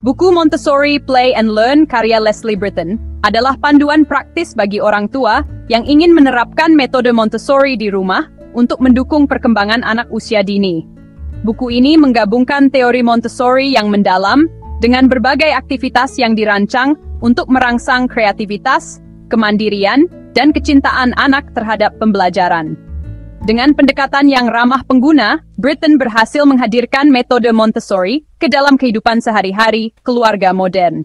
Buku Montessori Play and Learn karya Leslie Britton adalah panduan praktis bagi orang tua yang ingin menerapkan metode Montessori di rumah untuk mendukung perkembangan anak usia dini. Buku ini menggabungkan teori Montessori yang mendalam dengan berbagai aktivitas yang dirancang untuk merangsang kreativitas, kemandirian, dan kecintaan anak terhadap pembelajaran. Dengan pendekatan yang ramah pengguna, Britton berhasil menghadirkan metode Montessori ke dalam kehidupan sehari-hari keluarga modern.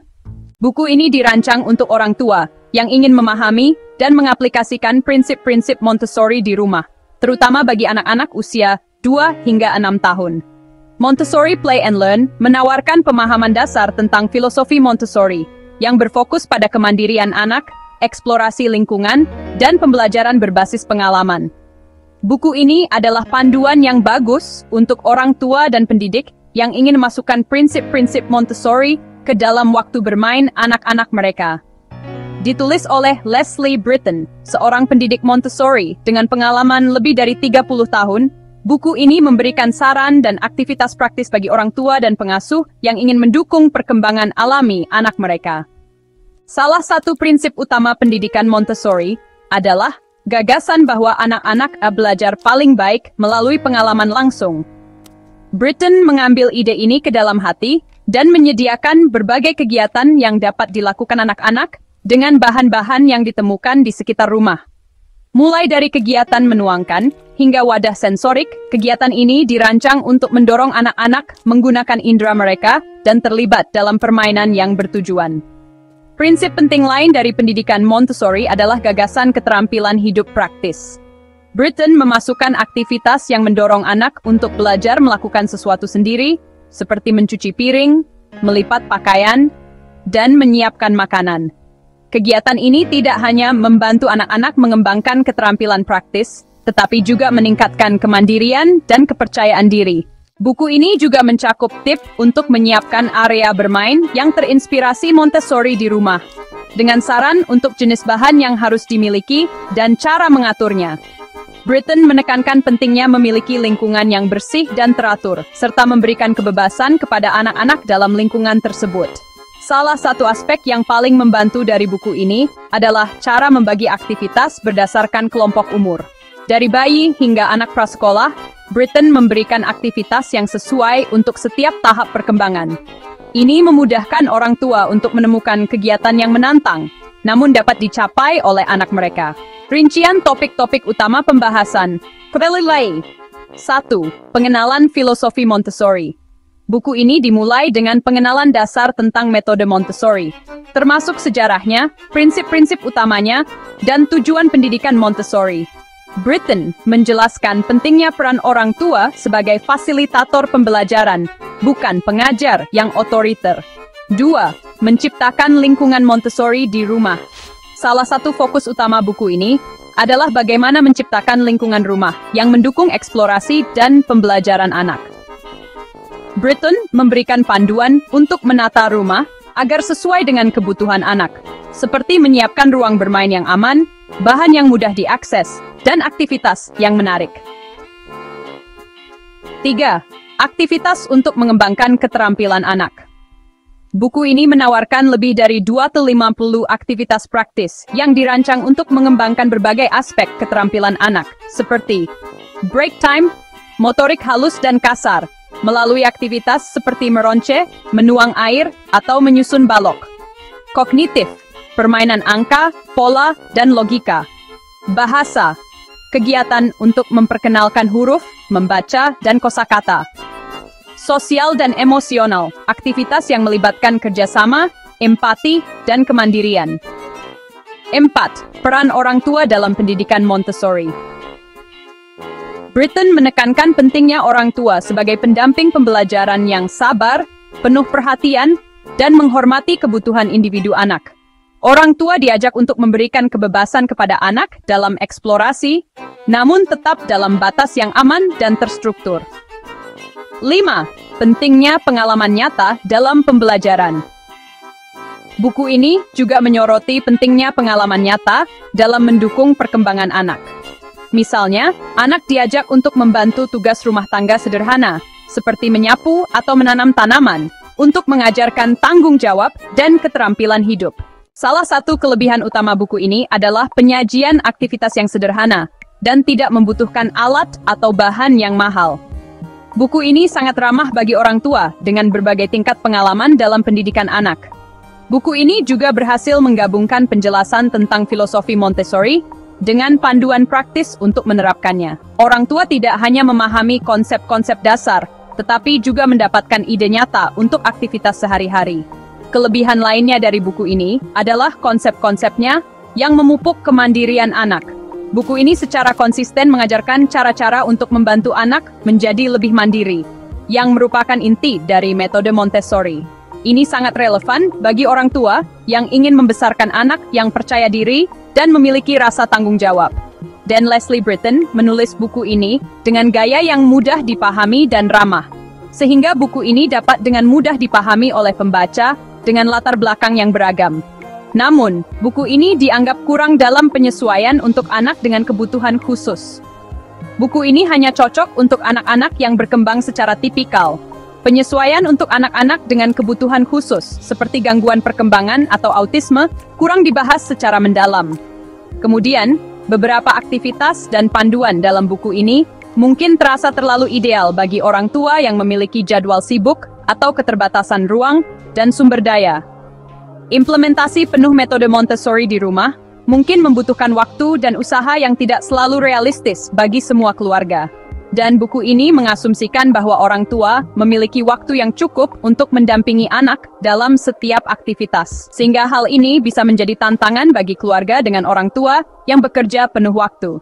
Buku ini dirancang untuk orang tua yang ingin memahami dan mengaplikasikan prinsip-prinsip Montessori di rumah, terutama bagi anak-anak usia 2 hingga 6 tahun. Montessori Play and Learn menawarkan pemahaman dasar tentang filosofi Montessori yang berfokus pada kemandirian anak, eksplorasi lingkungan, dan pembelajaran berbasis pengalaman. Buku ini adalah panduan yang bagus untuk orang tua dan pendidik yang ingin memasukkan prinsip-prinsip Montessori ke dalam waktu bermain anak-anak mereka. Ditulis oleh Leslie Britton, seorang pendidik Montessori dengan pengalaman lebih dari 30 tahun, buku ini memberikan saran dan aktivitas praktis bagi orang tua dan pengasuh yang ingin mendukung perkembangan alami anak mereka. Salah satu prinsip utama pendidikan Montessori adalah gagasan bahwa anak-anak belajar paling baik melalui pengalaman langsung. Britton mengambil ide ini ke dalam hati dan menyediakan berbagai kegiatan yang dapat dilakukan anak-anak dengan bahan-bahan yang ditemukan di sekitar rumah. Mulai dari kegiatan menuangkan hingga wadah sensorik, kegiatan ini dirancang untuk mendorong anak-anak menggunakan indera mereka dan terlibat dalam permainan yang bertujuan. Prinsip penting lain dari pendidikan Montessori adalah gagasan keterampilan hidup praktis. Britton memasukkan aktivitas yang mendorong anak untuk belajar melakukan sesuatu sendiri, seperti mencuci piring, melipat pakaian, dan menyiapkan makanan. Kegiatan ini tidak hanya membantu anak-anak mengembangkan keterampilan praktis, tetapi juga meningkatkan kemandirian dan kepercayaan diri. Buku ini juga mencakup tips untuk menyiapkan area bermain yang terinspirasi Montessori di rumah, dengan saran untuk jenis bahan yang harus dimiliki dan cara mengaturnya. Britton menekankan pentingnya memiliki lingkungan yang bersih dan teratur, serta memberikan kebebasan kepada anak-anak dalam lingkungan tersebut. Salah satu aspek yang paling membantu dari buku ini adalah cara membagi aktivitas berdasarkan kelompok umur. Dari bayi hingga anak prasekolah, Britton memberikan aktivitas yang sesuai untuk setiap tahap perkembangan. Ini memudahkan orang tua untuk menemukan kegiatan yang menantang, namun dapat dicapai oleh anak mereka. Rincian topik-topik utama pembahasan. Kelilai. 1. Pengenalan filosofi Montessori. Buku ini dimulai dengan pengenalan dasar tentang metode Montessori, termasuk sejarahnya, prinsip-prinsip utamanya, dan tujuan pendidikan Montessori. Britton menjelaskan pentingnya peran orang tua sebagai fasilitator pembelajaran, bukan pengajar yang otoriter. 2. Menciptakan lingkungan Montessori di rumah. Salah satu fokus utama buku ini adalah bagaimana menciptakan lingkungan rumah yang mendukung eksplorasi dan pembelajaran anak. Britton memberikan panduan untuk menata rumah agar sesuai dengan kebutuhan anak, seperti menyiapkan ruang bermain yang aman, bahan yang mudah diakses, dan aktivitas yang menarik. 3. Aktivitas untuk mengembangkan keterampilan anak. Buku ini menawarkan lebih dari 250 aktivitas praktis yang dirancang untuk mengembangkan berbagai aspek keterampilan anak, seperti break time, motorik halus dan kasar, melalui aktivitas seperti meronce, menuang air, atau menyusun balok. Kognitif, permainan angka, pola, dan logika. Bahasa, kegiatan untuk memperkenalkan huruf, membaca, dan kosakata. Sosial dan emosional, aktivitas yang melibatkan kerjasama, empati, dan kemandirian. 4. Peran orang tua dalam pendidikan Montessori. Britton menekankan pentingnya orang tua sebagai pendamping pembelajaran yang sabar, penuh perhatian, dan menghormati kebutuhan individu anak. Orang tua diajak untuk memberikan kebebasan kepada anak dalam eksplorasi, namun tetap dalam batas yang aman dan terstruktur. 5. Pentingnya pengalaman nyata dalam pembelajaran. Buku ini juga menyoroti pentingnya pengalaman nyata dalam mendukung perkembangan anak. Misalnya, anak diajak untuk membantu tugas rumah tangga sederhana, seperti menyapu atau menanam tanaman, untuk mengajarkan tanggung jawab dan keterampilan hidup. Salah satu kelebihan utama buku ini adalah penyajian aktivitas yang sederhana dan tidak membutuhkan alat atau bahan yang mahal. Buku ini sangat ramah bagi orang tua dengan berbagai tingkat pengalaman dalam pendidikan anak. Buku ini juga berhasil menggabungkan penjelasan tentang filosofi Montessori dengan panduan praktis untuk menerapkannya. Orang tua tidak hanya memahami konsep-konsep dasar, tetapi juga mendapatkan ide nyata untuk aktivitas sehari-hari. Kelebihan lainnya dari buku ini adalah konsep-konsepnya yang memupuk kemandirian anak. Buku ini secara konsisten mengajarkan cara-cara untuk membantu anak menjadi lebih mandiri, yang merupakan inti dari metode Montessori. Ini sangat relevan bagi orang tua yang ingin membesarkan anak yang percaya diri dan memiliki rasa tanggung jawab. Dan Leslie Britton menulis buku ini dengan gaya yang mudah dipahami dan ramah, sehingga buku ini dapat dengan mudah dipahami oleh pembaca dengan latar belakang yang beragam. Namun, buku ini dianggap kurang dalam penyesuaian untuk anak dengan kebutuhan khusus. Buku ini hanya cocok untuk anak-anak yang berkembang secara tipikal. Penyesuaian untuk anak-anak dengan kebutuhan khusus, seperti gangguan perkembangan atau autisme, kurang dibahas secara mendalam. Kemudian, beberapa aktivitas dan panduan dalam buku ini mungkin terasa terlalu ideal bagi orang tua yang memiliki jadwal sibuk atau keterbatasan ruang dan sumber daya. Implementasi penuh metode Montessori di rumah mungkin membutuhkan waktu dan usaha yang tidak selalu realistis bagi semua keluarga. Dan buku ini mengasumsikan bahwa orang tua memiliki waktu yang cukup untuk mendampingi anak dalam setiap aktivitas. Sehingga hal ini bisa menjadi tantangan bagi keluarga dengan orang tua yang bekerja penuh waktu.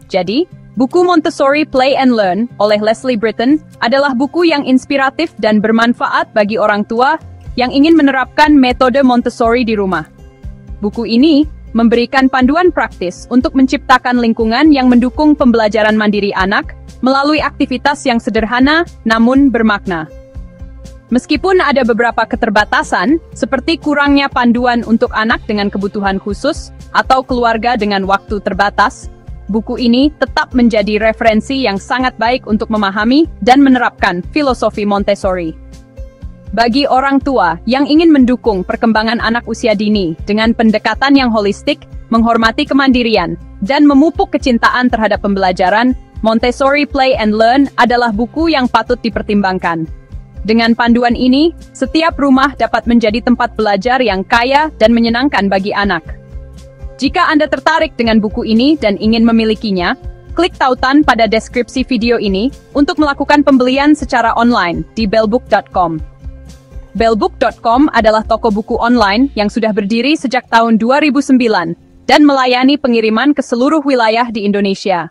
Jadi, buku Montessori Play and Learn oleh Leslie Britton adalah buku yang inspiratif dan bermanfaat bagi orang tua yang ingin menerapkan metode Montessori di rumah. Buku ini memberikan panduan praktis untuk menciptakan lingkungan yang mendukung pembelajaran mandiri anak melalui aktivitas yang sederhana namun bermakna. Meskipun ada beberapa keterbatasan, seperti kurangnya panduan untuk anak dengan kebutuhan khusus atau keluarga dengan waktu terbatas, buku ini tetap menjadi referensi yang sangat baik untuk memahami dan menerapkan filosofi Montessori. Bagi orang tua yang ingin mendukung perkembangan anak usia dini dengan pendekatan yang holistik, menghormati kemandirian, dan memupuk kecintaan terhadap pembelajaran, Montessori Play and Learn adalah buku yang patut dipertimbangkan. Dengan panduan ini, setiap rumah dapat menjadi tempat belajar yang kaya dan menyenangkan bagi anak. Jika Anda tertarik dengan buku ini dan ingin memilikinya, klik tautan pada deskripsi video ini untuk melakukan pembelian secara online di bellbook.com. Bellbook.com adalah toko buku online yang sudah berdiri sejak tahun 2009 dan melayani pengiriman ke seluruh wilayah di Indonesia.